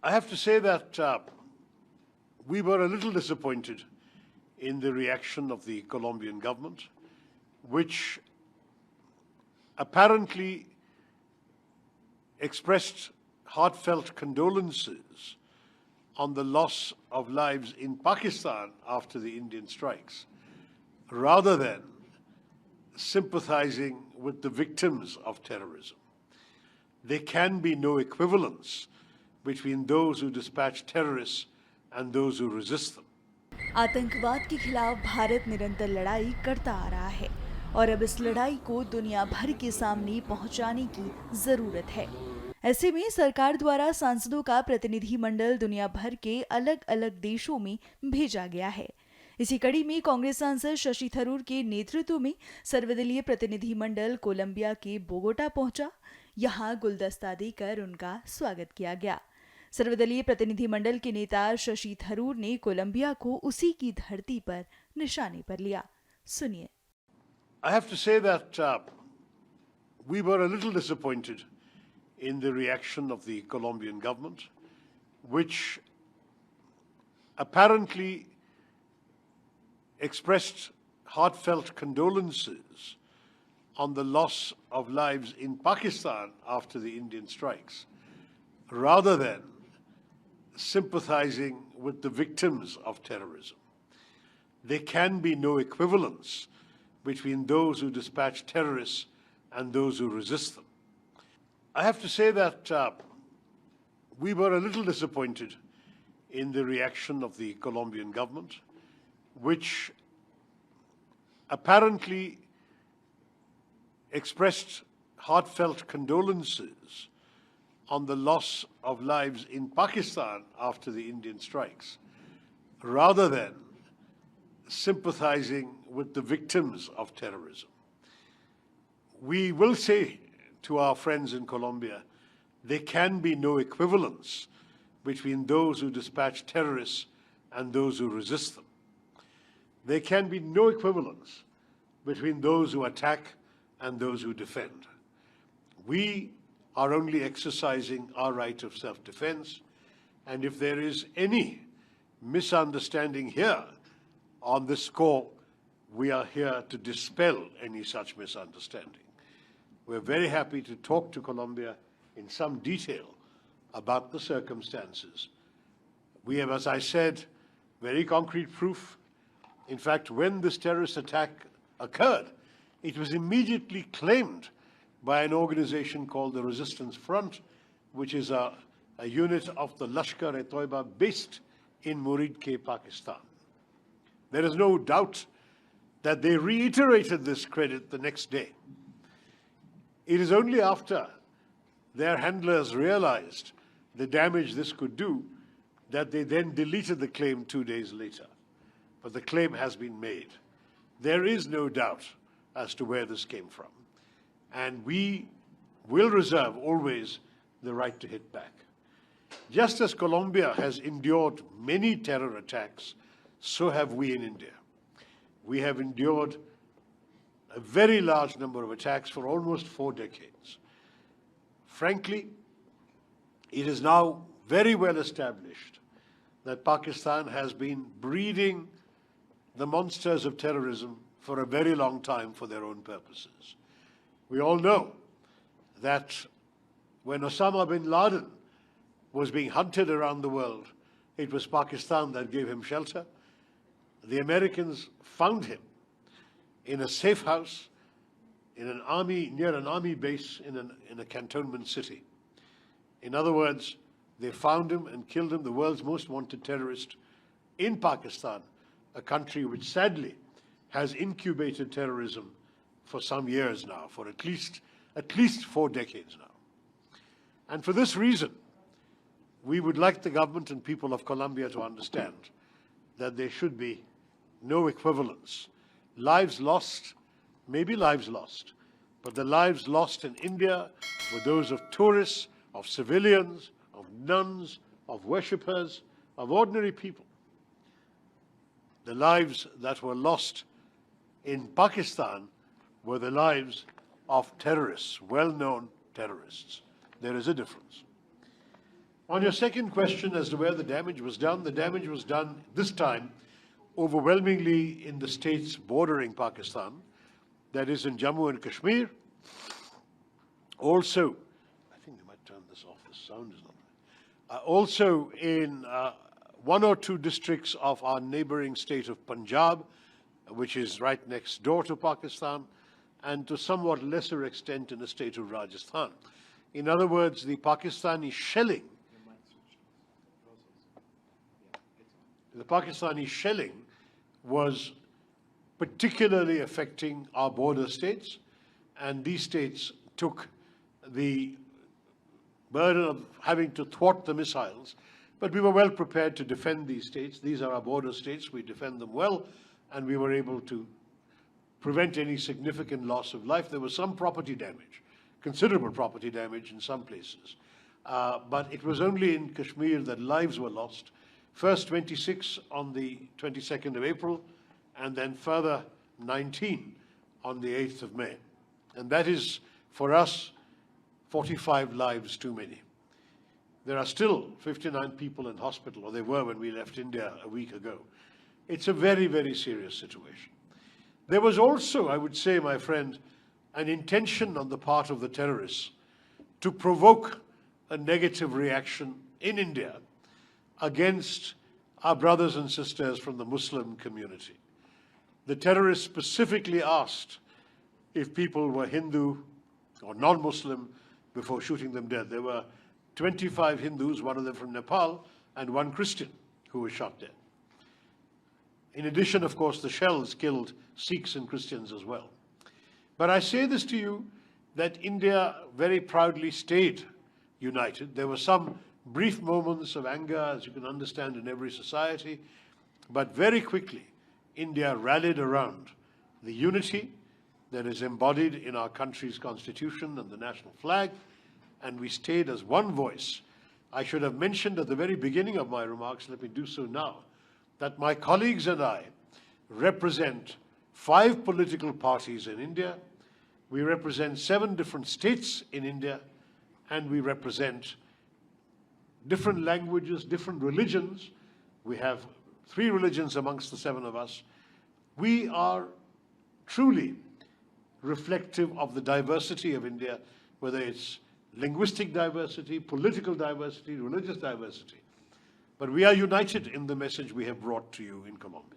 I have to say that we were a little disappointed in the reaction of the Colombian government, which apparently expressed heartfelt condolences on the loss of lives in Pakistan after the Indian strikes, rather than sympathizing with the victims of terrorism. There can be no equivalence between those who dispatch terrorists and those who resist them. आतंकवाद के खिलाफ भारत निरंतर लड़ाई करता आ रहा है और अब इस लड़ाई को दुनिया भर के सामने पहुंचाने की जरूरत है। ऐसे में सरकार द्वारा सांसदों का प्रतिनिधि मंडल दुनिया भर के अलग अलग देशों में भेजा गया है। इसी कड़ी में कांग्रेस सांसद शशि थरूर के नेतृत्व में सर्वदलीय प्रतिनिधि मंडल कोलंबिया के बोगोटा पहुंचा। यहां गुलदस्ता देकर उनका स्वागत किया गया। सर्वदलीय प्रतिनिधि मंडल के नेता शशि थरूर ने कोलंबिया को उसी की धरती पर निशाने पर लिया। सुनिए। I have to say that we were a little disappointed in the reaction of the Colombian government, which apparently expressed heartfelt condolences on the loss of lives in Pakistan after the Indian strikes, rather than sympathizing with the victims of terrorism. There can be no equivalence between those who dispatch terrorists and those who resist them. I have to say that we were a little disappointed in the reaction of the Colombian government, which apparently expressed heartfelt condolences on the loss of lives in Pakistan after the Indian strikes, rather than sympathizing with the victims of terrorism. We will say to our friends in Colombia, there can be no equivalence between those who dispatch terrorists and those who resist them. There can be no equivalence between those who attack and those who defend. We are only exercising our right of self-defense, and if there is any misunderstanding here on this score, we are here to dispel any such misunderstanding. We're very happy to talk to Colombia in some detail about the circumstances. We have, as I said, very concrete proof. In fact, when this terrorist attack occurred, it was immediately claimed by an organization called the Resistance Front, which is a unit of the Lashkar-e-Toiba based in Muridke, Pakistan. There is no doubt that they reiterated this credit the next day. It is only after their handlers realized the damage this could do that they then deleted the claim 2 days later. But the claim has been made. There is no doubt as to where this came from. And we will reserve always the right to hit back. Just as Colombia has endured many terror attacks, so have we in India. We have endured a very large number of attacks for almost 4 decades. Frankly, it is now very well established that Pakistan has been breeding the monsters of terrorism for a very long time for their own purposes. We all know that when Osama bin Laden was being hunted around the world, it was Pakistan that gave him shelter. The Americans found him in a safe house in an army, near an army base in a cantonment city. In other words, they found him and killed him, the world's most wanted terrorist, in Pakistan, a country which sadly has incubated terrorism for some years now, for at least 4 decades now. And for this reason, we would like the government and people of Colombia to understand that there should be no equivalence. Lives lost may be lives lost, but the lives lost in India were those of tourists, of civilians, of nuns, of worshippers, of ordinary people. The lives that were lost in Pakistan were the lives of terrorists, well-known terrorists. There is a difference. On your second question as to where the damage was done this time overwhelmingly in the states bordering Pakistan, that is in Jammu and Kashmir. Also, I think they might turn this off, the sound is not right. Also in one or two districts of our neighboring state of Punjab, which is right next door to Pakistan, and to somewhat lesser extent in the state of Rajasthan. In other words, the Pakistani shelling was particularly affecting our border states, and these states took the burden of having to thwart the missiles. But we were well prepared to defend these states. These are our border states. We defend them well, and we were able to prevent any significant loss of life. There was some property damage, considerable property damage in some places. But it was only in Kashmir that lives were lost. First 26 on the 22nd of April, and then further 19 on the 8th of May. And that is, for us, 45 lives too many. There are still 59 people in hospital, or they were when we left India a week ago. It's a very, very serious situation. There was also, I would say, my friend, an intention on the part of the terrorists to provoke a negative reaction in India against our brothers and sisters from the Muslim community. The terrorists specifically asked if people were Hindu or non-Muslim before shooting them dead. There were 25 Hindus, one of them from Nepal, and one Christian who was shot dead. In addition, of course, the shells killed Sikhs and Christians as well. But I say this to you that India very proudly stayed united. There were some brief moments of anger, as you can understand, in every society, but very quickly India rallied around the unity that is embodied in our country's constitution and the national flag, and we stayed as one voice. I should have mentioned at the very beginning of my remarks, let me do so now, that my colleagues and I represent 5 political parties in India, we represent 7 different states in India, and we represent different languages, different religions. We have 3 religions amongst the 7 of us. We are truly reflective of the diversity of India, whether it's linguistic diversity, political diversity, religious diversity. But we are united in the message we have brought to you in Colombia.